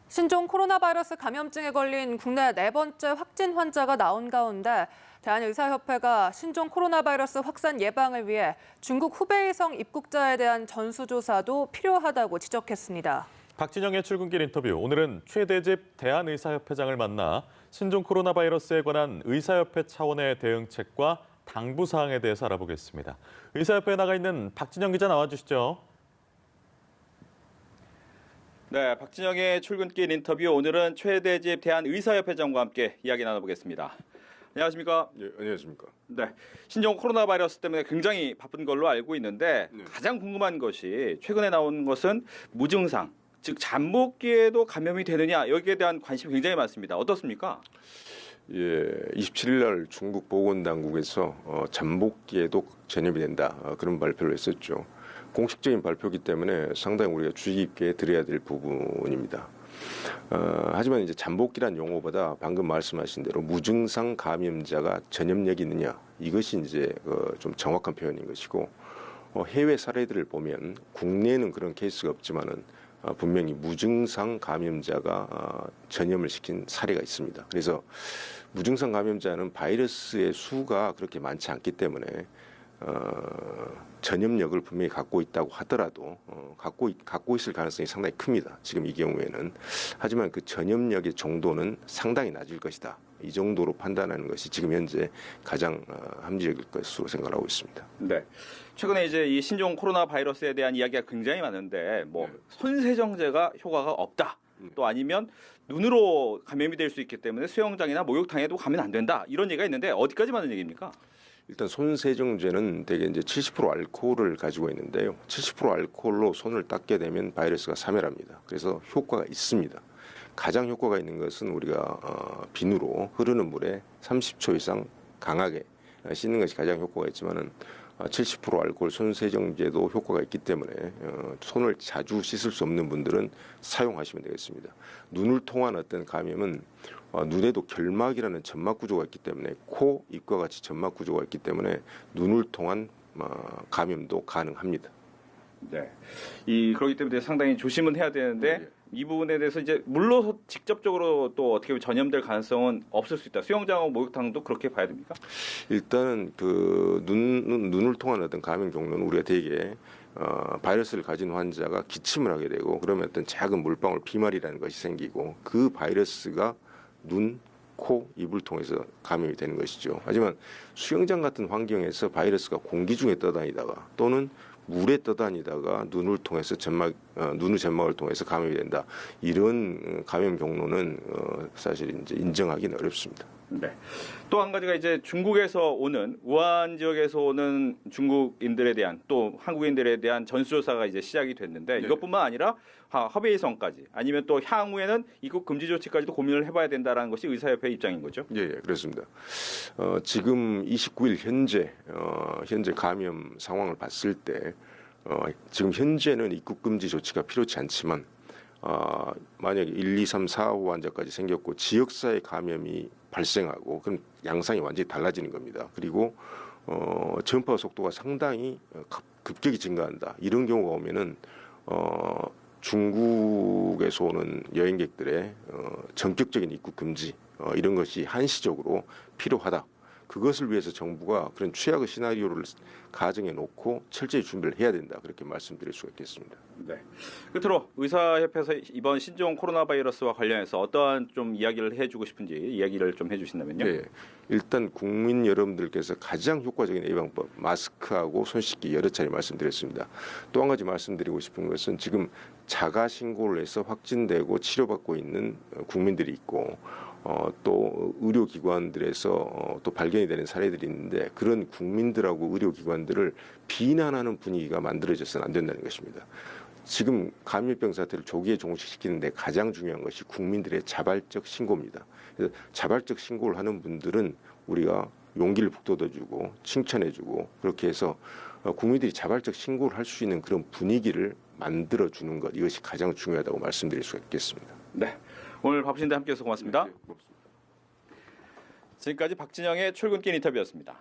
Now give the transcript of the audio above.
신종 코로나 바이러스 감염증에 걸린 국내 네 번째 확진 환자가 나온 가운데 대한의사협회가 신종 코로나 바이러스 확산 예방을 위해 중국 후베이성 입국자에 대한 전수조사도 필요하다고 지적했습니다. 박진영의 출근길 인터뷰. 오늘은 최대집 대한의사협회장을 만나 신종 코로나 바이러스에 관한 의사협회 차원의 대응책과 당부 사항에 대해서 알아보겠습니다. 의사협회에 나가 있는 박진영 기자 나와주시죠. 네, 박진영의 출근길 인터뷰. 오늘은 최대집 대한의사협회장과 함께 이야기 나눠보겠습니다. 안녕하십니까? 예, 안녕하십니까? 네, 신종 코로나 바이러스 때문에 굉장히 바쁜 걸로 알고 있는데 가장 궁금한 것이 최근에 나온 것은 무증상, 즉 잠복기에도 감염이 되느냐 여기에 대한 관심이 굉장히 많습니다. 어떻습니까? 예, 27일 날 중국 보건당국에서 잠복기에도 전염이 된다 그런 발표를 했었죠. 공식적인 발표이기 때문에 상당히 우리가 주의 깊게 들어야 될 부분입니다. 하지만 이제 잠복기란 용어보다 방금 말씀하신 대로 무증상 감염자가 전염력이 있느냐 이것이 이제 좀 정확한 표현인 것이고 해외 사례들을 보면 국내에는 그런 케이스가 없지만은 분명히 무증상 감염자가 전염을 시킨 사례가 있습니다. 그래서 무증상 감염자는 바이러스의 수가 그렇게 많지 않기 때문에 전염력을 분명히 갖고 있다고 하더라도 갖고 있을 가능성이 상당히 큽니다. 지금 이 경우에는. 하지만 그 전염력의 정도는 상당히 낮을 것이다. 이 정도로 판단하는 것이 지금 현재 가장 합리적일 것으로 생각하고 있습니다. 네. 최근에 이제 이 신종 코로나 바이러스에 대한 이야기가 굉장히 많은데 손세정제가 효과가 없다. 또 아니면 눈으로 감염이 될 수 있기 때문에 수영장이나 목욕탕에도 가면 안 된다. 이런 얘기가 있는데 어디까지 맞는 얘기입니까? 일단 손세정제는 대개 이제 70% 알코올을 가지고 있는데요. 70% 알코올로 손을 닦게 되면 바이러스가 사멸합니다. 그래서 효과가 있습니다. 가장 효과가 있는 것은 우리가 비누로 흐르는 물에 30초 이상 강하게 씻는 것이 가장 효과가 있지만은 70% 알코올 손세정제도 효과가 있기 때문에 손을 자주 씻을 수 없는 분들은 사용하시면 되겠습니다. 눈을 통한 어떤 감염은 눈에도 결막이라는 점막 구조가 있기 때문에 코, 입과 같이 점막 구조가 있기 때문에 눈을 통한 감염도 가능합니다. 네. 그렇기 때문에 상당히 조심은 해야 되는데 이 부분에 대해서 이제 물로 직접적으로 또 어떻게 보면 전염될 가능성은 없을 수 있다. 수영장하고 목욕탕도 그렇게 봐야 됩니까? 일단은 그 눈을 통한 어떤 감염 경로는 우리가 대개 바이러스를 가진 환자가 기침을 하게 되고 그러면 어떤 작은 물방울 비말이라는 것이 생기고 그 바이러스가 눈, 코, 입을 통해서 감염이 되는 것이죠. 하지만 수영장 같은 환경에서 바이러스가 공기 중에 떠다니다가 또는 물에 떠다니다가 눈을 통해서 눈의 점막을 통해서 감염이 된다. 이런 감염 경로는 사실 이제 인정하기는 어렵습니다. 네. 또 한 가지가 이제 중국에서 오는 우한 지역에서 오는 중국인들에 대한 또 한국인들에 대한 전수조사가 이제 시작이 됐는데 이것뿐만 아니라 허베이성까지 아니면 또 향후에는 입국 금지 조치까지도 고민을 해봐야 된다라는 것이 의사협회 입장인 거죠. 예, 그렇습니다. 지금 29일 현재 감염 상황을 봤을 때 지금 현재는 입국 금지 조치가 필요치 않지만 만약에 1, 2, 3, 4, 5 환자까지 생겼고 지역사회 감염이 발생하고 그럼 양상이 완전히 달라지는 겁니다. 그리고 전파 속도가 상당히 급격히 증가한다. 이런 경우가 오면은 중국에서 오는 여행객들의 전격적인 입국 금지 이런 것이 한시적으로 필요하다. 그것을 위해서 정부가 그런 최악의 시나리오를 가정해 놓고 철저히 준비를 해야 된다. 그렇게 말씀드릴 수가 있겠습니다. 네. 끝으로 의사협회에서 이번 신종 코로나 바이러스와 관련해서 어떠한 좀 이야기를 해주고 싶은지 이야기를 좀 해주신다면요. 네. 일단 국민 여러분들께서 가장 효과적인 예방법 마스크하고 손 씻기 여러 차례 말씀드렸습니다. 또 한 가지 말씀드리고 싶은 것은 지금 자가 신고를 해서 확진되고 치료받고 있는 국민들이 있고 또 의료기관들에서 또 발견이 되는 사례들이 있는데 그런 국민들하고 의료기관들을 비난하는 분위기가 만들어져서는 안 된다는 것입니다. 지금 감염병 사태를 조기에 종식시키는데 가장 중요한 것이 국민들의 자발적 신고입니다. 그래서 자발적 신고를 하는 분들은 우리가 용기를 북돋아주고 칭찬해주고 그렇게 해서 국민들이 자발적 신고를 할 수 있는 그런 분위기를 만들어주는 것 이것이 가장 중요하다고 말씀드릴 수가 있겠습니다. 네. 오늘 바쁘신데 함께해서 고맙습니다. 네, 고맙습니다. 지금까지 박진영의 출근길 인터뷰였습니다.